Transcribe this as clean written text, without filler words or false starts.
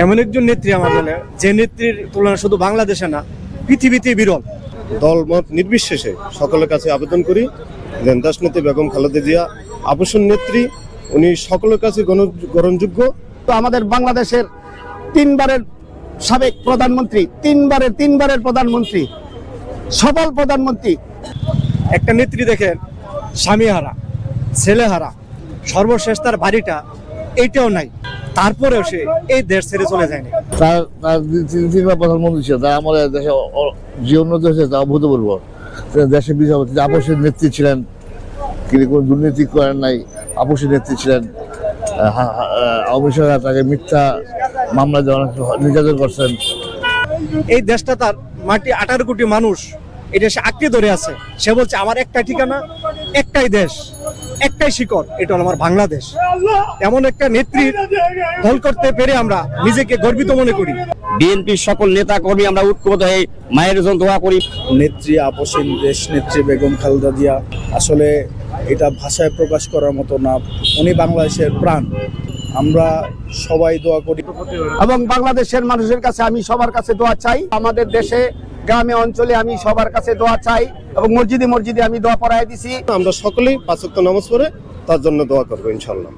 এমন একজন নেত্রী আমার মনে হয়, যে নেত্রীর তুলনা শুধু বাংলাদেশে না, পৃথিবীতে বিরল। দলমত নির্বিশেষে সকলের কাছে আবেদন করি, দেশনেত্রী বেগম খালেদা জিয়া আবশ্যক নেত্রী, উনি সকলের কাছে গ্রহণযোগ্য। তো আমাদের বাংলাদেশের তিনবারের সাবেক প্রধানমন্ত্রী, তিনবারের প্রধানমন্ত্রী, সফল প্রধানমন্ত্রী। একটা নেত্রী দেখেন, স্বামীহারা, ছেলেহারা, সর্বশেষ তার বাড়িটা এইটাও নাই, তারপরেও সে এই দেশ ছেড়ে চলে যায়নি। তার তিনবার প্রধানমন্ত্রী ছিল, তার আমাদের দেশে যে উন্নত হয়েছে তা অভূতপূর্ব। দেশের বিচারপতি আপসের নেত্রী ছিলেন, কিন্তু কোনো দুর্নীতি করেন নাই, আপসের নেত্রী ছিলেন। আওয়ামী সরকার তাকে মিথ্যা মামলা দিয়ে অনেক নির্যাতন করছেন। এই দেশটা তার মাটি 18 কোটি মানুষ, এটা সে আঁকড়ে ধরে আছে। সে বলছে আমার একটাই ঠিকানা, একটাই দেশ, একটাই শিকড়, এটা হলো আমার বাংলাদেশ। এমন একটা নেত্রীর দল করতে পেরে আমরা নিজেকে গর্বিত মনে করি। বিএনপির সকল নেতা কর্মী আমরা ঐক্যবদ্ধ হয়ে মায়ের জন্য দোয়া করি। নেত্রী আপসীন দেশ নেত্রী বেগম খালেদা জিয়া, আসলে এটা ভাষায় প্রকাশ করার মতো না। উনি বাংলাদেশের প্রাণ। আমরা সবাই দোয়া করি এবং বাংলাদেশের মানুষের কাছে আমি সবার কাছে দোয়া চাই। আমাদের দেশে গ্রামে অঞ্চলে আমি সবার কাছে দোয়া চাই এবং মসজিদে আমি দোয়া পড়াই দিছি। আমরা সকলেই 5 ওয়াক্ত নামাজ পড়ে তার জন্য দোয়া করবো ইনশাআল্লাহ।